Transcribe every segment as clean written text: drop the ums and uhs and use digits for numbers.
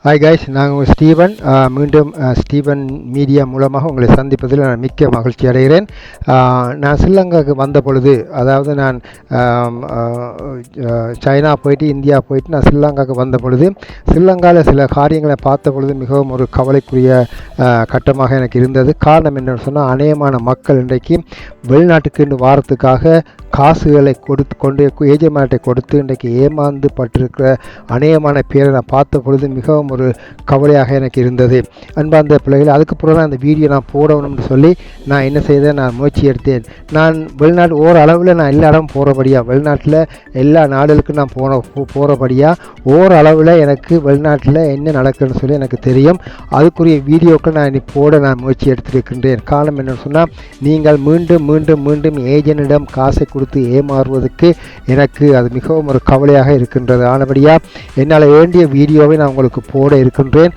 Hi guys, நான் உங்கள் Steven. மீண்டும் ஸ்டீவன் மீடியா மூலமாக உங்களை சந்திப்பதில் நான் மிக்க மகிழ்ச்சி அடைகிறேன். நான் ஸ்ரீலங்காவுக்கு வந்த பொழுது, அதாவது நான் சைனா போயிட்டு இந்தியா போயிட்டு நான் ஸ்ரீலங்காவுக்கு வந்த பொழுது, ஸ்ரீலங்காவில் சில காரியங்களை பார்த்த பொழுது மிகவும் ஒரு கவலைக்குரிய கட்டமாக எனக்கு இருந்தது. காரணம் என்னென்னு சொன்னால், அநேகமான மக்கள் இன்றைக்கு வெளிநாட்டுக்கு வாரத்துக்காக காசுகளை கொண்டு ஏஜமானத்தை கொடுத்து இன்றைக்கு ஏமாந்து பட்டிருக்கிற அநேகமான பேரை நான் பார்த்த பொழுது மிகவும் ஒரு கவலையாக எனக்கு இருந்தது. அன்பார்ந்த பிள்ளைகள், அதுக்கப்புறம் தான் அந்த வீடியோ நான் போடணும்னு சொல்லி நான் என்ன செய்தேன், நான் முயற்சி எடுத்தேன். நான் வெளிநாட்டு ஓரளவில் நான் எல்லா இடம் போகிறபடியாக, வெளிநாட்டில் எல்லா நாடுகளுக்கும் நான் போகிறபடியாக ஓரளவில் எனக்கு வெளிநாட்டில் என்ன நடக்குதுன்னு சொல்லி எனக்கு தெரியும். அதுக்குரிய வீடியோக்கள் நான் நான் முயற்சி எடுத்திருக்கின்றேன். காரணம் என்னென்னு சொன்னால், நீங்கள் மீண்டும் மீண்டும் மீண்டும் ஏஜென்ட்டிடம் காசை கொடுத்து ஏமாறுவதற்கு எனக்கு அது மிகவும் ஒரு கவலையாக இருக்கின்றது. ஆனபடியாக என்னால் வேண்டிய வீடியோவை நான் உங்களுக்கு போட இருக்கின்றேன்.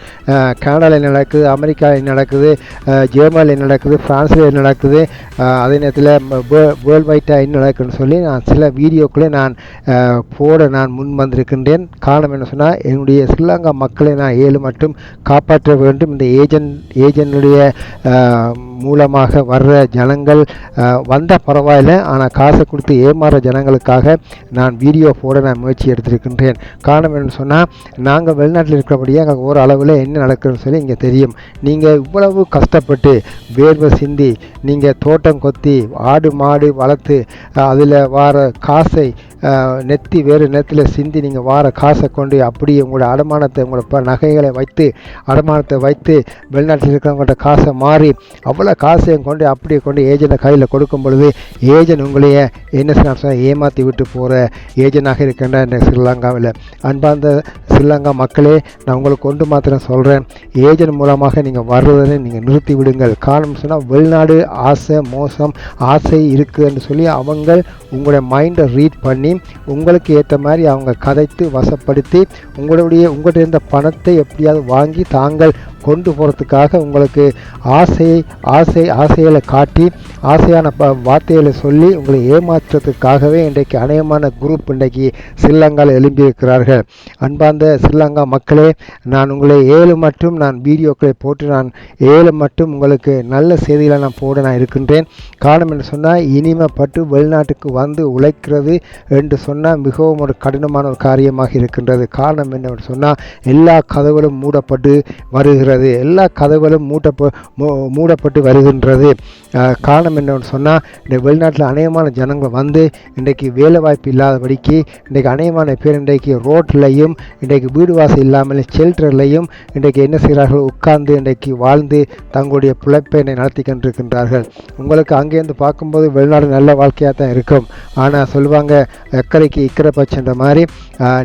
கனடாவில் என்ன நடக்குது, அமெரிக்காவில் என்ன நடக்குது, ஜெர்மனியில் என்ன நடக்குது, ஃப்ரான்ஸில் என்ன நடக்குது, அதே நேரத்தில் வேர்ல்டு வைட்டாக என்ன நடக்குதுன்னு சொல்லி நான் சில வீடியோக்களை நான் போட நான் முன் வந்திருக்கின்றேன். காரணம் என்ன சொன்னால், என்னுடைய ஸ்ரீலங்கா மக்களை நான் மட்டும் காப்பாற்ற வேண்டும். இந்த ஏஜென்ட்டுடைய மூலமாக வர்ற ஜனங்கள் வந்தால் பரவாயில்லை, ஆனால் காசை கொடுத்து ஏமாற ஜனங்களுக்காக நான் வீடியோ போட நான் முயற்சி எடுத்திருக்கின்றேன். காரணம் என்னன்னு சொன்னால், நாங்கள் வெளிநாட்டில் இருக்கிறபடியே அங்கே ஒரு அளவில் என்ன நடக்குதுன்னு சொல்லி இங்கே தெரியும். நீங்கள் இவ்வளவு கஷ்டப்பட்டு வேர்வை சிந்தி நீங்கள் தோட்டம் கொத்தி ஆடு மாடு வளர்த்து அதில் வர காசை வேறு நேரத்தில் சிந்தி நீங்கள் வார காசை கொண்டு அப்படியே உங்களோட அடமானத்தை, உங்களோட நகைகளை வைத்து அடமானத்தை வைத்து வெளிநாட்டில் இருக்கிறவங்கள்ட்ட காசை மாறி அவ்வளோ காசையும் கொண்டு அப்படியே கொண்டு ஏஜென்ட்டை கையில் கொடுக்கும் பொழுது ஏஜென்ட் உங்களையே என்ன சொன்னால் ஏமாற்றி விட்டு போகிற ஏஜென்ட்டாக இருக்கின்ற இந்த ஸ்ரீலங்காவில். அன்பார்ந்த ஸ்ரீலங்கா மக்களே, நான் உங்களுக்கு ஒன்று மாத்திரம் சொல்கிறேன், ஏஜென்ட் மூலமாக நீங்கள் வர்றதை நீங்கள் நிறுத்தி விடுங்கள். காரணம் சொன்னால், வெளிநாடு மோசம் ஆசை இருக்குதுன்னு சொல்லி அவங்க உங்களுடைய மைண்டை ரீட் பண்ணி உங்களுக்கு ஏற்ற மாதிரி அவங்க கதைத்து வசப்படுத்தி உங்கள்கிட்ட இருந்த பணத்தை எப்படியாவது வாங்கி தாங்கள் கொண்டு போகிறதுக்காக உங்களுக்கு ஆசைகளை காட்டி ஆசையான வார்த்தைகளை சொல்லி உங்களை ஏமாற்றுறதுக்காகவே இன்றைக்கு அநேகமான குரூப் இன்றைக்கு ஸ்ரீலங்காவில் எழும்பியிருக்கிறார்கள். அன்பார்ந்த ஸ்ரீலங்கா மக்களே, நான் உங்களை மட்டும் நான் வீடியோக்களை போட்டு நான் மட்டும் உங்களுக்கு நல்ல செய்திகளை நான் போட நான் இருக்கின்றேன். காரணம் என்று சொன்னால், இனிமைப்பட்டு வெளிநாட்டுக்கு வந்து உழைக்கிறது என்று சொன்னால் மிகவும் ஒரு கடினமான ஒரு காரியமாக இருக்கின்றது. காரணம் என்னவென்று சொன்னால், எல்லா கதவுகளும் மூடப்பட்டு வருகிறது, எல்லா கதவுகளும் மூடப்பட்டு வருகின்றது. காரணம் என்னவென்று சொன்னால், இந்த வெளிநாட்டில் அநேகமான ஜனங்கள் வந்து இன்றைக்கு வேலை வாய்ப்பு இல்லாதபடிக்கு இன்றைக்கு அநேகமான பேர் இன்றைக்கு ரோட்லையும் இன்றைக்கு வீடு வாசல் இல்லாமல் ஷெல்டர்லையும் இன்றைக்கு என்ன செய்கிறார்கள், உட்கார்ந்து இன்றைக்கு வாழ்ந்து தங்களுடைய பிழைப்பை நடத்தி கொண்டிருக்கின்றார்கள். உங்களுக்கு அங்கேருந்து பார்க்கும்போது வெளிநாடு நல்ல வாழ்க்கையாக தான் இருக்கும். ஆனால் சொல்லுவாங்க, எக்கரைக்கு இக்கரை பச்சைன்ற மாதிரி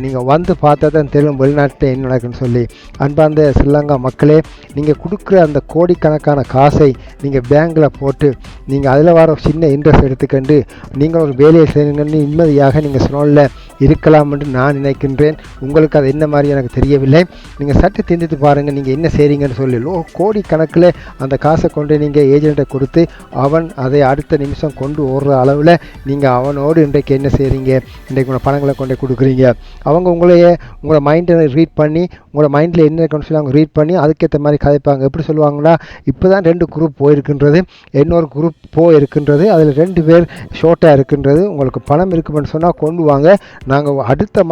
நீங்கள் வந்து பார்த்தா தான் தெரியும் வெளிநாட்டில் என்ன நடக்குன்னு சொல்லி. அன்பார்ந்த ஸ்ரீலங்கா மக்களே, நீங்கள் கொடுக்குற அந்த கோடிக்கணக்கான காசை நீங்கள் பேங்கில் போட்டு நீங்கள் அதில் வர சின்ன இன்ட்ரெஸ்ட் எடுத்துக்கொண்டு நீங்கள் ஒரு வேலையை செய்யுங்கன்னு நிம்மதியாக நீங்கள் ஸ்னோலில் இருக்கலாம் என்று நான் நினைக்கின்றேன். உங்களுக்கு அது என்ன மாதிரி எனக்கு தெரியவில்லை. நீங்கள் சற்று சிந்தித்து பாருங்கள், நீங்கள் என்ன செய்கிறீங்கன்னு சொல்லி. கோடிக்கணக்கில் அந்த காசை கொண்டு நீங்கள் ஏஜென்ட்டை கொடுத்து அவன் அதை அடுத்த நிமிஷம் கொண்டு ஓடுற அளவில் நீங்கள் அவனோடு இன்றைக்கு என்ன செய்கிறீங்க, இன்றைக்கு உங்களோட பணங்களை கொண்டு கொடுக்குறீங்க. அவங்க உங்களோட மைண்டை ரீட் பண்ணி உங்களோட மைண்டில் என்ன இருக்குன்னு சொல்லி அவங்க ரீட் பண்ணி அதுக்கேற்ற மாதிரி கதைப்பாங்க. எப்படி சொல்லுவாங்கன்னா, இப்போ தான் 2 குரூப் போயிருக்கின்றது, இன்னொரு குரூப் போயிருக்கின்றது, அதில் 2 பேர் ஷார்ட்டாக இருக்கின்றது. உங்களுக்கு பணம் இருக்குமென்னு சொன்னால் கொண்டு வாங்க, நாங்கள் அடுத்த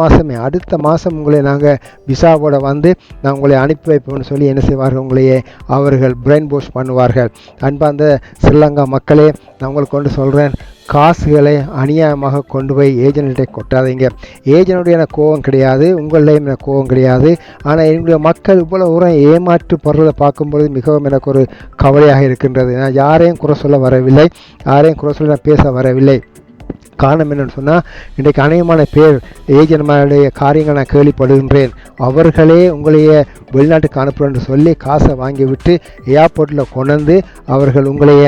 மாதம் உங்களை நாங்கள் விசாவோட வந்து நான் உங்களை அனுப்பி வைப்போம்னு சொல்லி என்ன செய்வார்கள், உங்களையே அவர்கள் பிரெயின் வாஷ் பண்ணுவார்கள். அன்பார்ந்த ஸ்ரீலங்கா மக்களே, நான் உங்களுக்கு கொண்டு சொல்கிறேன், காசுகளை அநியாயமாக கொண்டு போய் ஏஜென்ட்டை கொட்டாதீங்க. ஏஜென்ட்டுடைய எனக்கு கோபம் கிடையாது, உங்களையும் எனக்கு கோபம் கிடையாது. ஆனால் என்னுடைய மக்கள் இவ்வளோ தூரம் ஏமாற்றுப்படுறதை பார்க்கும்பொழுது மிகவும் எனக்கு ஒரு கவலையாக இருக்கின்றது. நான் யாரையும் குறை சொல்ல வரவில்லை, யாரையும் குறை சொல்ல நான் பேச வரவில்லை. காரணம் என்னென்னு சொன்னால், இன்றைக்கு அநேகமான பேர் ஏஜென்ட்மாருடைய காரியங்கள் நான் கேள்விப்படுகின்றேன். அவர்களே உங்களையே வெளிநாட்டுக்கு அனுப்புறேன்னு சொல்லி காசை வாங்கிவிட்டு ஏர்போர்ட்டில் கொண்டு அவர்கள் உங்களைய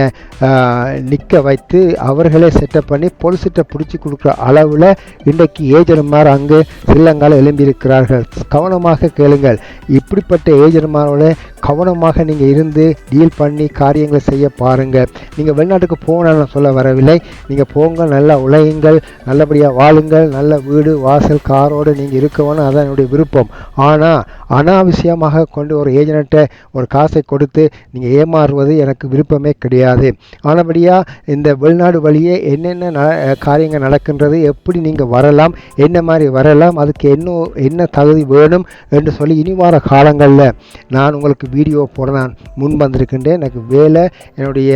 நிற்க வைத்து அவர்களே செட்டப் பண்ணி பொலிசிட்டை பிடிச்சி கொடுக்குற அளவில் இன்றைக்கு ஏஜென்ட்மார் அங்கு ஸ்ரீலங்காவில் எழும்பியிருக்கிறார்கள். கவனமாக கேளுங்கள். இப்படிப்பட்ட ஏஜென்ட்மாரோட கவனமாக நீங்கள் இருந்து டீல் பண்ணி காரியங்களை செய்ய பாருங்கள். நீங்கள் வெளிநாட்டுக்கு போகணும்னு சொல்ல வரவில்லை, நீங்கள் போங்க, நல்லா உழையுங்கள், நல்லபடியாக வாழுங்கள், நல்ல வீடு வாசல் காரோடு நீங்கள் இருக்கணும், அதான் என்னுடைய விருப்பம். ஆனால் அனாவசியமாக கொண்டு ஒரு ஏஜென்ட்டை ஒரு காசை கொடுத்து நீங்கள் ஏமாறுவது எனக்கு விருப்பமே கிடையாது. ஆனபடியாக இந்த வெளிநாடு வழியே என்னென்ன காரியங்கள் நடக்கின்றது, எப்படி நீங்கள் வரலாம், என்ன மாதிரி வரலாம், அதுக்கு என்ன தகுதி வேணும் என்று சொல்லி இனி வார காலங்களில் நான் உங்களுக்கு வீடியோ போட நான் முன் வந்திருக்கின்றேன். எனக்கு வேலை, என்னுடைய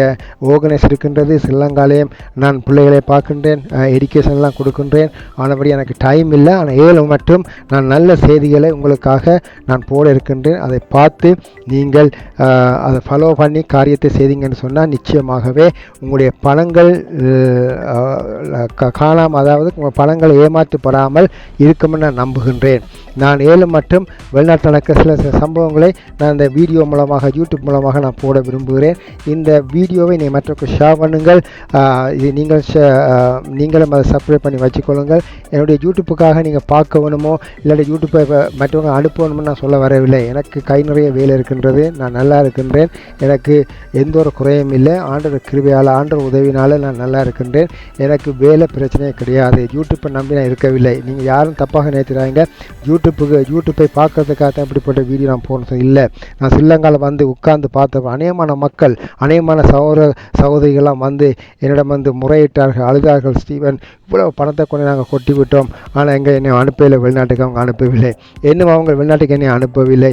ஆர்கனைஸ் இருக்கின்றது. ஸ்ரீலங்காலேயும் நான் பிள்ளைகளை பார்க்கின்றேன், எஜுகேஷன்லாம் கொடுக்கின்றேன். ஆனபடி எனக்கு டைம் இல்லை. ஆனால் மட்டும் நான் நல்ல செய்திகளை உங்களுக்காக நான் போட இருக்கின்றேன். அதை பார்த்து நீங்கள் அதை ஃபாலோ பண்ணி காரியத்தை செய்தீங்கன்னு சொன்னால் நிச்சயமாகவே உங்களுடைய பணங்கள் காணாமல், அதாவது உங்கள் பணங்களை ஏமாற்றப்படாமல் இருக்கும்னு நான் நம்புகின்றேன். நான் மற்றும் வெளிநாட்டில் நடக்க சில சம்பவங்களை நான் இந்த வீடியோ மூலமாக, யூடியூப் மூலமாக நான் போட விரும்புகிறேன். இந்த வீடியோவை நீங்கள் மற்றவர்கள் ஷேர் பண்ணுங்கள். இது நீங்களும் அதை சப்ஸ்கிரைப் பண்ணி வச்சுக்கொள்ளுங்கள். என்னுடைய யூடியூப்புக்காக நீங்கள் பார்க்க வேணுமோ இல்லாட்டி யூடியூப்பை மற்றவங்க அனுப்பணும்னு நான் சொல்ல வரவில்லை. எனக்கு கை நிறைய வேலை இருக்கின்றது. நான் நல்லா இருக்கின்றேன். எனக்கு எந்த ஒரு குறையும் இல்லை. ஆண்டவர் கிருபையால், ஆண்டவர் உதவினால் நான் நல்லா இருக்கின்றேன். எனக்கு வேலை பிரச்சனையே கிடையாது. யூடியூப்பை நம்பி நான் இருக்கவில்லை. நீங்கள் யாரும் தப்பாக நினைக்கிறாங்க. யூடியூப்பை பார்க்கறதுக்காக தான் இப்படிப்பட்ட வீடியோ நான் போனது இல்லை. நான் ஸ்ரீலங்காவில் வந்து உட்கார்ந்து பார்த்த அநேகமான மக்கள், அநேகமான சகோதரிகள்லாம் வந்து என்னிடம் வந்து முறையிட்டார்கள், அழுதார்கள். ஸ்டீவன், இவ்வளோ பணத்தை கொண்டு நாங்கள் கொட்டி விட்டோம், ஆனால் என்னை அனுப்பவில்லை, வெளிநாட்டுக்கு அவங்க அனுப்பவில்லை, இன்னும் அவங்க வெளிநாட்டுக்கு என்னை அனுப்பவில்லை,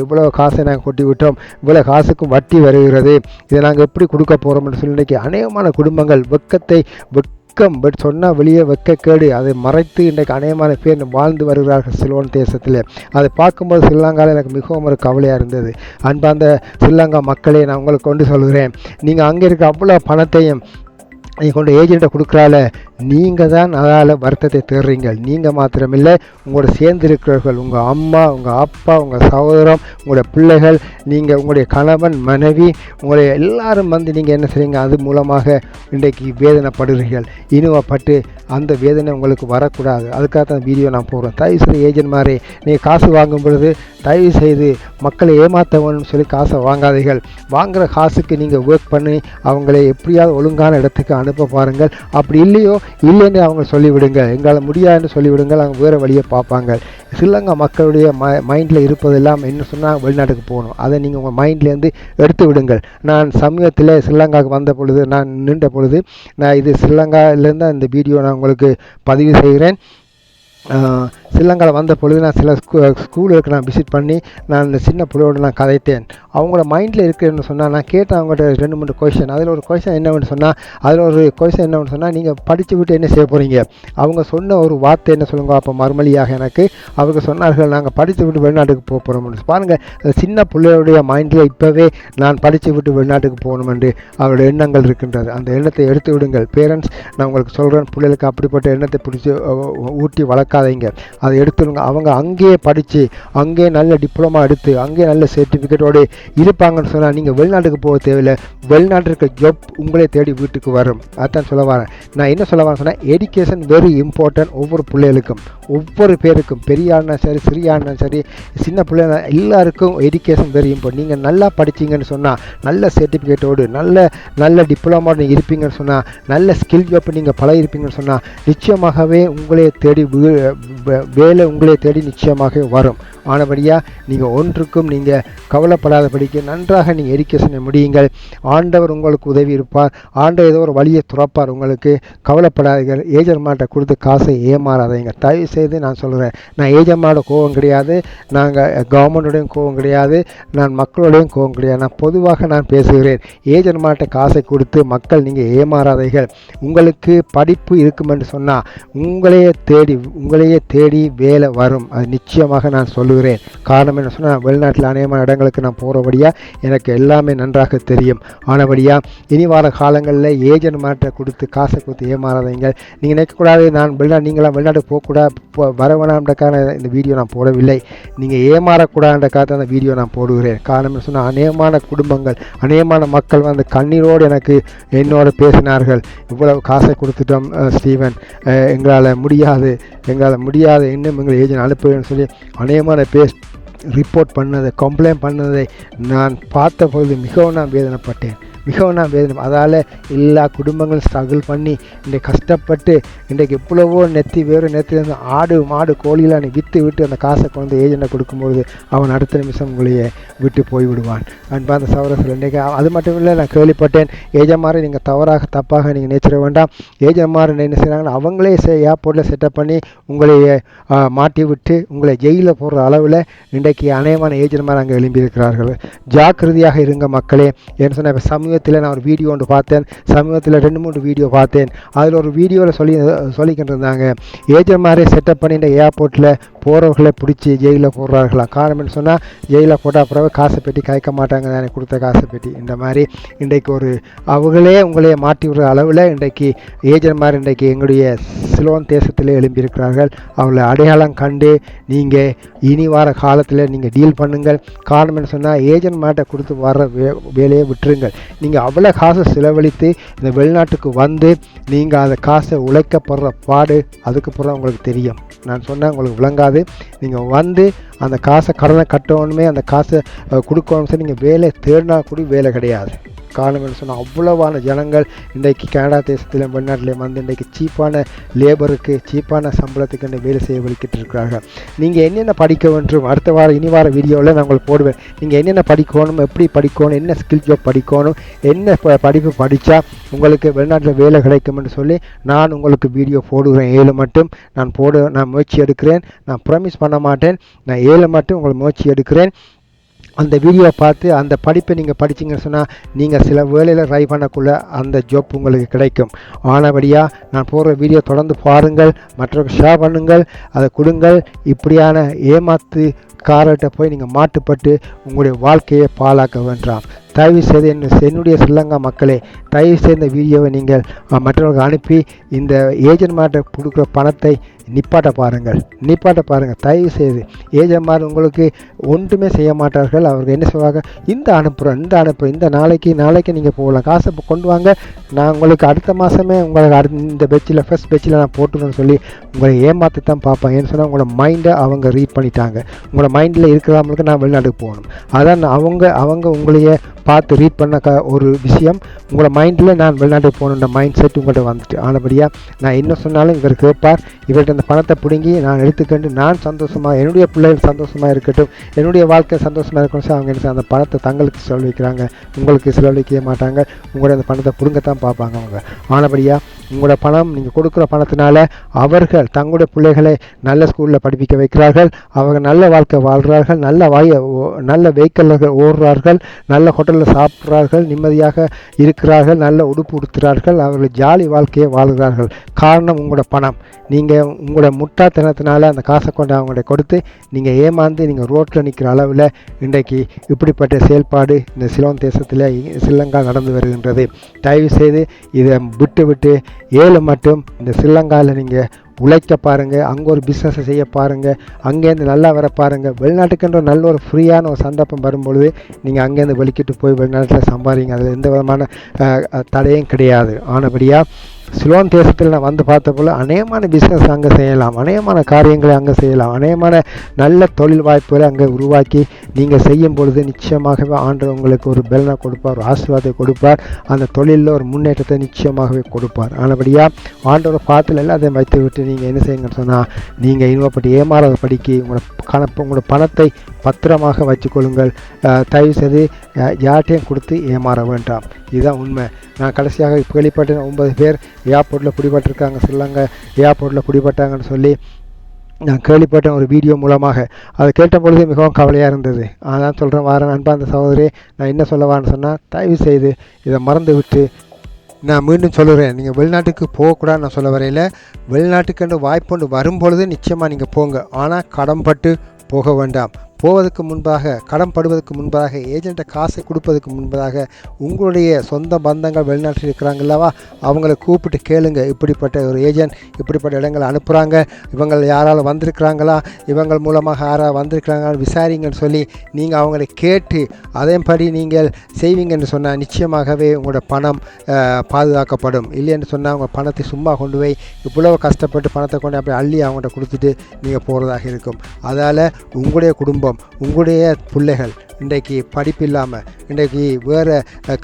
இவ்வளோ காசை நாங்கள் கொட்டி விட்டோம், இவ்வளோ காசுக்கும் வட்டி வருகிறது, இதை நாங்கள் எப்படி கொடுக்க போகிறோம்னு சொல்லி இன்றைக்கி அநேகமான குடும்பங்கள் சொன்னால் வெளியே வெக்கக்கேடு அதை மறைத்து இன்றைக்கு அநேகமான பேர் வாழ்ந்து வருகிறார்கள் சிலோன் தேசத்தில். அதை பார்க்கும்போது ஸ்ரீலங்காவில் எனக்கு மிகவும் ஒரு கவலையாக இருந்தது. அன்பார்ந்த ஸ்ரீலங்கா மக்களே, நான் உங்களுக்கு கொண்டு சொல்கிறேன், நீங்கள் அங்கே இருக்க அவ்வளோ பணத்தையும் நீங்கள் கொண்டு ஏஜெண்ட்டை கொடுக்குறால நீங்கள் தான் அதால் வருத்தத்தை தேடுறீங்க. நீங்கள் மாத்திரமில்லை, உங்களோட சேர்ந்திருக்கிறவர்கள், உங்கள் அம்மா, உங்கள் அப்பா, உங்கள் சகோதரம், உங்களோட பிள்ளைகள், நீங்கள் உங்களுடைய கணவன், மனைவி, உங்களுடைய எல்லாரும் வந்து நீங்கள் என்ன செய்றீங்க, அது மூலமாக இன்றைக்கு வேதனைப்படுறீர்கள். இனிமப்பட்டு அந்த வேதனை உங்களுக்கு வரக்கூடாது. அதுக்காக தான் வீடியோ நான் போடுறேன். தயவு செய்து ஏஜென்ட் மாதிரி நீங்கள் காசு வாங்கும் பொழுது தயவு செய்து மக்களை ஏமாற்றணும்னு சொல்லி காசை வாங்காதீர்கள். வாங்குகிற காசுக்கு நீங்கள் ஒர்க் பண்ணி அவங்களை எப்படியாவது ஒழுங்கான இடத்துக்கு அனுப்ப பாருங்கள். அப்படி இல்லைன்னு அவங்க சொல்லிவிடுங்க, எங்களால் முடியாதுன்னு சொல்லிவிடுங்கள். அவங்க வேறு வழியை பார்ப்பாங்க. ஸ்ரீலங்கா மக்களுடைய மைண்டில் இருப்பதெல்லாம் என்ன சொன்னால் வெளிநாட்டுக்கு போகணும். அதை நீங்கள் உங்கள் மைண்ட்லேருந்து எடுத்து விடுங்கள். நான் சமீபத்தில் ஸ்ரீலங்காவுக்கு வந்த பொழுது, நான் நின்ற பொழுது, நான் இது ஸ்ரீலங்காவிலேருந்து அந்த வீடியோ நான் உங்களுக்கு பதிவு செய்கிறேன். ஸ்ரீலங்காவில் வந்த பொழுது நான் சில ஸ்கூலுக்கு நான் விசிட் பண்ணி நான் இந்த சின்ன பிள்ளையோடு நான் கதைத்தேன். அவங்களோட மைண்டில் இருக்குன்னு சொன்னால் நான் கேட்டேன் அவங்கள்ட்ட 2-3 கொஷின். அதில் ஒரு கொஷின் என்னவென்னு சொன்னால் நீங்கள் படித்து விட்டு என்ன செய்ய போகிறீங்க. அவங்க சொன்ன ஒரு வார்த்தை என்ன சொல்லுங்க, அப்போ மறுமொழியாக எனக்கு அவங்க சொன்னார்கள், நாங்கள் படித்து விட்டு வெளிநாட்டுக்கு போக போகிறோம்னு. பாருங்கள், அந்த சின்ன பிள்ளையோடைய மைண்டில் இப்போவே நான் படித்து விட்டு வெளிநாட்டுக்கு போகணும் என்று அவருடைய எண்ணங்கள் இருக்கின்றது. அந்த எண்ணத்தை எடுத்து விடுங்கள். பேரண்ட்ஸ், நான் உங்களுக்கு சொல்கிறேன், பிள்ளைகளுக்கு அப்படிப்பட்ட எண்ணத்தை பிடிச்சி ஊட்டி வளர்க்காதீங்க. அதை எடுத்துருங்க. அவங்க அங்கேயே படித்து, அங்கேயே நல்ல டிப்ளமா எடுத்து, அங்கேயே நல்ல சர்டிஃபிகேட்டோடு இருப்பாங்கன்னு சொன்னால் நீங்கள் வெளிநாட்டுக்கு போக தேவையில்லை. வெளிநாட்டுக்கு ஜாப் உங்களே தேடி வீட்டுக்கு வரும். அதான் சொல்ல வரேன். நான் என்ன சொல்ல வரேன் சொன்னால், எஜுகேஷன் வெரி இம்பார்ட்டன்ட். ஒவ்வொரு பிள்ளைகளுக்கும், ஒவ்வொரு பேருக்கும், பெரிய ஆனா சரி, சிறிய ஆனா சரி, சின்ன பிள்ளை எல்லாருக்கும் எஜுகேஷன் வெரி இம்பார்ட்டன்ட். நீங்கள் நல்லா படிச்சிங்கன்னு சொன்னால், நல்ல சர்டிஃபிகேட்டோடு, நல்ல டிப்ளமோடு நீங்கள் இருப்பீங்கன்னு சொன்னால், நல்ல ஸ்கில் ஜாப் நீங்கள் பழகிருப்பீங்கன்னு சொன்னால், நிச்சயமாகவே உங்களே தேடி வேலை உங்களே தேடி நிச்சயமாக வரும். ஆனபடியாக நீங்கள் ஒன்றுக்கும் நீங்கள் கவலைப்படாதபடிக்கு நன்றாக நீங்கள் எஜுகேஷனை முடியுங்கள். ஆண்டவர் உங்களுக்கு உதவி இருப்பார். ஆண்டவர் ஏதோ ஒரு வழியை துறப்பார். உங்களுக்கு கவலைப்படாதீர்கள். ஏஜென்ட்மாட்ட கொடுத்து காசை ஏமாறாதீங்க. தயவு செய்து நான் சொல்கிறேன், நான் ஏஜென்ட்மாவோட கோபம் கிடையாது, நாங்கள் கவர்மெண்டோடையும் கோபம் கிடையாது, நான் மக்களோடையும் கோபம் கிடையாது. நான் பொதுவாக நான் பேசுகிறேன். ஏஜென்ட்மாட்ட காசை கொடுத்து மக்கள் நீங்கள் ஏமாறாதீர்கள். உங்களுக்கு படிப்பு இருக்குமென்று சொன்னால் உங்களையே தேடி வேலை வரும். அது நிச்சயமாக நான் சொல்லுவேன். காரணம் என்ன சொன்னால், வெளிநாட்டில் அநேகமான இடங்களுக்கு நான் போகிறபடியாக எனக்கு எல்லாமே நன்றாக தெரியும். ஆனபடியாக இனி வர காலங்களில் ஏஜென்ட் மாட்டை கொடுத்து காசை கொடுத்து ஏமாறாதீங்க. நீங்கள் நினைக்கக்கூடாது நீங்களாம் வெளிநாட்டுக்கு போகக்கூடாது, வர வேணாம்ன்றக்கான இந்த வீடியோ நான் போடவில்லை. நீங்கள் ஏமாறக்கூடாதுன்றக்காக அந்த வீடியோ நான் போடுகிறேன். காரணம் என்ன சொன்னால், அநேகமான குடும்பங்கள், அநேகமான மக்கள் வந்து கண்ணீரோடு எனக்கு என்னோட பேசினார்கள். இவ்வளவு காசை கொடுத்துட்டோம் ஸ்டீவன், எங்களால் முடியாது, இன்னும் எங்கள் ஏஜென்ட் அனுப்புவேன்னு சொல்லி அநேகமான ரிப்போர்ட் பண்ணதை, கம்ப்ளைண்ட் பண்ணதை நான் பார்த்த பொழுது மிகவும் நான் வேதனைப்பட்டேன். மிகவும் நான் வேதனை. அதால் எல்லா குடும்பங்களும் ஸ்ட்ரகிள் பண்ணி இன்றைக்கு கஷ்டப்பட்டு இன்றைக்கு எவ்வளவோ நெத்தி வேறு நெத்திலேருந்து ஆடு மாடு கோழிலாம் நீ விற்று அந்த காசை கொண்டு ஏஜெண்டை கொடுக்கும்போது அவன் அடுத்த நிமிஷம் உங்களையே விட்டு போய்விடுவான். அன்பார்ந்த சகோதரர்கள், இன்றைக்கு அது மட்டும் இல்லை, நான் கேள்விப்பட்டேன் ஏஜென்ட்மாரை நீங்கள் தப்பாக நீங்கள் நினைச்சிட வேண்டாம். ஏஜென்ட்மார் என்ன செய்கிறாங்கன்னா அவங்களே ஏர்போர்ட்டில் செட்டப் பண்ணி உங்களையே மாட்டி விட்டு உங்களை ஜெயிலில் போடுற அளவில் இன்றைக்கு அநேகமான ஏஜென்ட்மார் அங்கே எழும்பியிருக்கிறார்கள். ஜாக்கிரதையாக இருங்க மக்களே. ஏன்னு சொன்னால் இப்போ சமீபத்தில் நான் ஒரு வீடியோ ஒன்று பார்த்தேன். சமீபத்தில் 2-3 வீடியோ பார்த்தேன். அதில் ஒரு வீடியோவில் சொல்லிக்கிட்டு இருந்தாங்க, ஏஜென்ட்மாரே செட்டப் பண்ணி இந்த ஏர்போர்ட்டில் போகிறவர்களை பிடிச்சி ஜெயிலில் போடுறார்களாம். காரணம்னு சொன்னால் ஜெயிலில் போட்டால் அப்புறம் காசை பெட்டி கேட்க மாட்டாங்க தானே, கொடுத்த காசை பெட்டி. இந்த மாதிரி இன்றைக்கு அவங்களே உங்களையே மாட்டி விடுற அளவில் இன்றைக்கு ஏஜென்ட்மார் இன்றைக்கு எங்களுடைய சிலோன் தேசத்திலே எழும்பியிருக்கிறார்கள். அவளை அடையாளம் கண்டு நீங்கள் இனி வார காலத்தில் நீங்கள் டீல் பண்ணுங்கள். காரணம்னு சொன்னால் ஏஜென்ட்மார்ட்டை கொடுத்து வர வேலையை விட்டுருங்கள். நீங்கள் அவ்வளோ காசை செலவழித்து இந்த வெளிநாட்டுக்கு வந்து நீங்கள் அதை காசை உழைக்கப்படுற பாடு அதுக்கப்புறம் உங்களுக்கு தெரியும். நான் சொன்னேன் உங்களுக்கு விளங்காது. நீங்கள் வந்து அந்த காசை கடனை கட்டணுமே, அந்த காசை கொடுக்கணும் சார். நீங்கள் வேலை தேடினா கூட வேலை கிடையாது. காரணம் என்ன சொன்னால் அவ்வளவான ஜனங்கள் இன்றைக்கு கனடா தேசத்திலும் வெளிநாட்டிலையும் வந்து இன்றைக்கு சீப்பான லேபருக்கு சீப்பான சம்பளத்துக்கு வேலை செய்ய வலிக்கிட்டு இருக்கிறார்கள். நீங்கள் என்னென்ன படிக்க வேண்டும் இனி வார வீடியோவில் நான் உங்களுக்கு போடுவேன். நீங்கள் என்னென்ன படிக்கணும், எப்படி படிக்கணும், என்ன ஸ்கில் ஜாப் படிக்கணும், என்ன படிப்பு படித்தா உங்களுக்கு வெளிநாட்டில் வேலை கிடைக்கும்னு சொல்லி நான் உங்களுக்கு வீடியோ போடுகிறேன். 7 மட்டும் நான் முயற்சி எடுக்கிறேன். நான் ப்ராமிஸ் பண்ண மாட்டேன். நான் 7 மட்டும் உங்களுக்கு முயற்சி எடுக்கிறேன். அந்த வீடியோவை பார்த்து அந்த படிப்பை நீங்கள் படிச்சிங்கன்னு சொன்னால் நீங்கள் சில வேலையில் ட்ரை பண்ணக்குள்ள அந்த ஜாப் உங்களுக்கு கிடைக்கும். ஆனபடியாக நான் போடுற வீடியோ தொடர்ந்து பாருங்கள், மற்றவர்கள் ஷேர் பண்ணுங்கள், அதை கொடுங்கள். இப்படியான ஏமாத்துக்காரர்கிட்ட போய் நீங்கள் மாட்டுப்பட்டு உங்களுடைய வாழ்க்கையை பாழாக்க வேண்டாம். தயவு செய்து என்னுடைய ஸ்ரீலங்கா மக்களே, தயவு செய்து இந்த வீடியோவை நீங்கள் மற்றவர்களுக்கு அனுப்பி இந்த ஏஜென்ட்மார்ட்ட கொடுக்குற பணத்தை நிப்பாட்ட பாருங்கள். தயவு செய்து ஏஜென்ட்மார் உங்களுக்கு ஒன்றுமே செய்ய மாட்டார்கள். அவர்கள் என்ன சொல்வாங்க, இந்த அனுப்புகிறோம், இந்த நாளைக்கு நீங்கள் போகலாம், காசை கொண்டு வாங்க, நான் உங்களுக்கு அடுத்த மாதமே உங்களுக்கு இந்த பெட்சில் ஃபர்ஸ்ட் பெட்சில் நான் போட்டுருன்னு சொல்லி உங்களை ஏமாற்றி தான் பார்ப்பாங்க. ஏன்னு சொன்னால் உங்களோட மைண்டை அவங்க ரீட் பண்ணிட்டாங்க. உங்களோட மைண்டில் இருக்கிறவங்களுக்கு நான் வெளிநாட்டுக்கு போகணும். அதான் அவங்க உங்களையே பார்த்து ரீட் பண்ண ஒரு விஷயம். உங்களோட மைண்டில் நான் வெளிநாட்டுக்கு போகணுன்ற மைண்ட் செட் உங்கள்கிட்ட வந்துட்டு. ஆனபடியாக நான் என்ன சொன்னாலும் இவர் கேட்பார். இவர்கிட்ட அந்த பணத்தை பிடுங்கி நான் எடுத்துக்கொண்டு நான் சந்தோஷமாக, என்னுடைய பிள்ளைகள் சந்தோஷமாக இருக்கட்டும், என்னுடைய வாழ்க்கை சந்தோஷமாக இருக்கணும் சார். அவங்க என்ன அந்த பணத்தை தங்களுக்கு செலவழிக்கிறாங்க, உங்களுக்கு செலவழிக்க மாட்டாங்க. உங்களுடைய அந்த பணத்தை பிடுங்கத்தான் பார்ப்பாங்க அவங்க. ஆனபடியாக உங்களோட பணம், நீங்கள் கொடுக்குற பணத்தினால அவர்கள் தங்களுடைய பிள்ளைகளை நல்ல ஸ்கூலில் படிப்பிக்க வைக்கிறார்கள், அவங்க நல்ல வாழ்க்கை வாழ்கிறார்கள், நல்ல வெஹிக்கிள்கள் ஓடுறார்கள், நல்ல ஹோட்டலில் சாப்பிட்றார்கள், நிம்மதியாக இருக்கிறார்கள், நல்ல உடுப்பு உடுத்துகிறார்கள், அவர்கள் ஜாலி வாழ்க்கையை வாழ்கிறார்கள். காரணம் உங்களோட பணம். நீங்கள் உங்களோட முட்டாள்தனத்தினால அந்த காசை கொண்டு அவங்கள்ட்ட கொடுத்து நீங்கள் ஏமாந்து நீங்கள் ரோட்டில் நிற்கிற அளவில் இன்றைக்கு இப்படிப்பட்ட செயல்பாடு இந்த சிலோன் தேசத்தில் ஸ்ரீலங்கா நடந்து வருகின்றது. தயவு செய்து இதை விட்டு 7 மட்டும் இந்த ஸ்ரீலங்காவில் நீங்கள் உழைக்க பாருங்கள், அங்கே ஒரு பிஸ்னஸை செய்ய பாருங்கள், அங்கேருந்து நல்லா வர பாருங்கள். வெளிநாட்டுக்குன்ற நல்ல ஒரு ஃப்ரீயான ஒரு சந்தர்ப்பம் வரும்பொழுது நீங்கள் அங்கேருந்து வெளிக்கிட்டு போய் வெளிநாட்டில் சம்பாதிங்க. அதில் எந்த விதமான தடையும் கிடையாது. ஆனபடியாக சிலோன் தேசத்தில் நான் வந்து பார்த்த போல் அநேகமான பிஸ்னஸ் அங்கே செய்யலாம், அநேகமான காரியங்களை அங்கே செய்யலாம், அநேகமான நல்ல தொழில் வாய்ப்புகளை அங்கே உருவாக்கி நீங்கள் செய்யும் பொழுது நிச்சயமாகவே ஆண்டவர் உங்களுக்கு ஒரு பலனை கொடுப்பார், ஒரு ஆசீர்வாதத்தை கொடுப்பார், அந்த தொழிலில் ஒரு முன்னேற்றத்தை நிச்சயமாகவே கொடுப்பார். ஆனபடியாக ஆண்டவர் பாத்தில் எல்லாத்தையும் வைத்து விட்டு நீங்கள் என்ன செய்யுங்கன்னு சொன்னால் நீங்கள் இனிமேப்பட்டு ஏமாறாத படிக்கு உங்களோட பணத்தை பத்திரமாக வச்சுக்கொள்ளுங்கள். தயவு செய்து யார்ட்டையும் கொடுத்து ஏமாற வேண்டாம். இதுதான் உண்மை. நான் கடைசியாக கேள்விப்பட்டேன் 9 பேர் ஏர்போர்ட்டில் பிடிபட்டிருக்காங்க, ஸ்ரீலங்கா ஏர்போர்ட்டில் பிடிபட்டாங்கன்னு சொல்லி நான் கேள்விப்பட்டேன் ஒரு வீடியோ மூலமாக. அதை கேட்ட பொழுது மிகவும் கவலையாக இருந்தது. அதான் சொல்கிறேன், வாரேன் அன்பார்ந்த சகோதரி, நான் என்ன சொல்லவான்னு சொன்னால் தயவு செய்து இதை மறந்து விட்டு நான் மீண்டும் சொல்லுறேன், நீங்கள் வெளிநாட்டுக்கு போகக்கூடாது நான் சொல்ல வரையில். வெளிநாட்டுக்கு வாய்ப்பு வரும்பொழுது நிச்சயமாக நீங்கள் போங்க, ஆனால் கடன்பட்டு போக வேண்டாம். போவதற்கு முன்பாக, கடன் படுவதற்கு முன்பதாக, ஏஜெண்ட்டை காசை கொடுப்பதற்கு முன்பதாக உங்களுடைய சொந்த பந்தங்கள் வெளிநாட்டில் இருக்கிறாங்கல்லவா, அவங்கள கூப்பிட்டு கேளுங்க, இப்படிப்பட்ட ஒரு ஏஜெண்ட் இப்படிப்பட்ட இடங்களை அனுப்புகிறாங்க, இவங்க யாரால் வந்திருக்கிறாங்களா, இவங்கள் மூலமாக யாரால் வந்திருக்கிறாங்கன்னு விசாரிங்கன்னு சொல்லி நீங்கள் அவங்களை கேட்டு அதேபடி நீங்கள் செய்வீங்கன்னு சொன்னால் நிச்சயமாகவே உங்களோட பணம் பாதுகாக்கப்படும். இல்லைன்னு சொன்னால் அவங்க பணத்தை சும்மா கொண்டு போய் இவ்வளவு கஷ்டப்பட்டு பணத்தை கொண்டு அப்படி அள்ளி அவங்கள்ட்ட கொடுத்துட்டு நீங்கள் போகிறதாக இருக்கும். அதால் உங்களுடைய குடும்பம், உங்களுடைய பிள்ளைகள் இன்றைக்கு படிப்பு இல்லாமல் இன்றைக்கு வேறு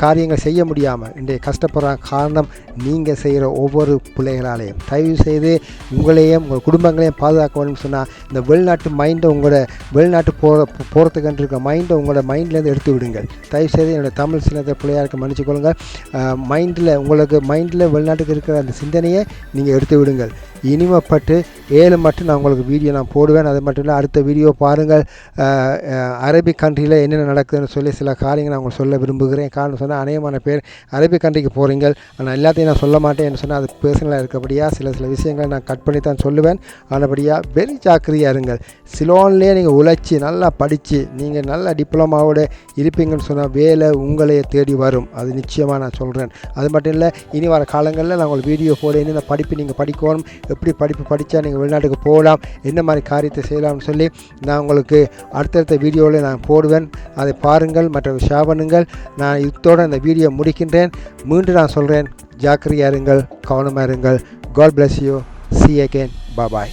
காரியங்கள் செய்ய முடியாமல் இன்றைக்கு கஷ்டப்படுற காரணம் நீங்கள் செய்கிற ஒவ்வொரு பிள்ளைகளாலேயும். தயவு செய்து உங்களையும் உங்கள் குடும்பங்களையும் பாதுகாக்க வேணும்னு சொன்னால் இந்த வெளிநாட்டு மைண்டை உங்களோட வெளிநாட்டு போகிறதுக்கு இருக்க மைண்டை உங்களோட மைண்ட்லேருந்து எடுத்து விடுங்கள். தயவுசெய்து என்னோடய தமிழ் சின்னத்தை பிள்ளையாருக்கு மன்னிச்சுக்கொள்ளுங்கள். உங்களுக்கு மைண்டில் வெளிநாட்டுக்கு இருக்கிற அந்த சிந்தனையை நீங்கள் எடுத்து விடுங்கள். இனிமப்பட்டு 7 மட்டும் நான் உங்களுக்கு வீடியோ நான் போடுவேன். அது மட்டும் இல்லை, அடுத்த வீடியோ பாருங்கள். அரபிக் கண்ட்ரியில் என்னென்ன நடக்குதுன்னு சொல்லி சில காரியங்கள் நான் உங்களுக்கு சொல்ல விரும்புகிறேன். காரணம் சொன்னால் அநேகமான பேர் அரபிக் கண்ட்ரிக்கு போகிறீங்க. ஆனால் எல்லாத்தையும் நான் சொல்ல மாட்டேன்னு சொன்னால் அது பர்சனலாக இருக்கபடியாக சில விஷயங்களை நான் கட் பண்ணி தான் சொல்லுவேன். ஆனபடியாக வெரி ஜாக்கிரதையாக இருங்கள். சிலோன்லேயே நீங்கள் உழைச்சி நல்லா படித்து நீங்கள் நல்ல டிப்ளமாவோடு இருப்பீங்கன்னு சொன்னால் வேலை உங்களையே தேடி வரும். அது நிச்சயமாக நான் சொல்கிறேன். அது மட்டும் இல்லை, இனி வர காலங்களில் நான் உங்களுக்கு வீடியோ போட என்னென்ன படிப்பு நீங்கள் படிக்கணும், எப்படி படிப்பு படித்தா நீங்கள் வெளிநாட்டுக்கு போகலாம், என்ன மாதிரி காரியத்தை செய்யலாம்னு சொல்லி நான் உங்களுக்கு அடுத்தடுத்த வீடியோவில் நான் போடுவேன். அதை பாருங்கள், மற்ற ஷேர் பண்ணுங்கள். நான் இதோடு இந்த வீடியோ முடிக்கின்றேன். மீண்டும் நான் சொல்கிறேன், ஜாக்கிரதையாக இருங்கள், கவனமாக இருங்கள். God bless you. See you again. Bye bye.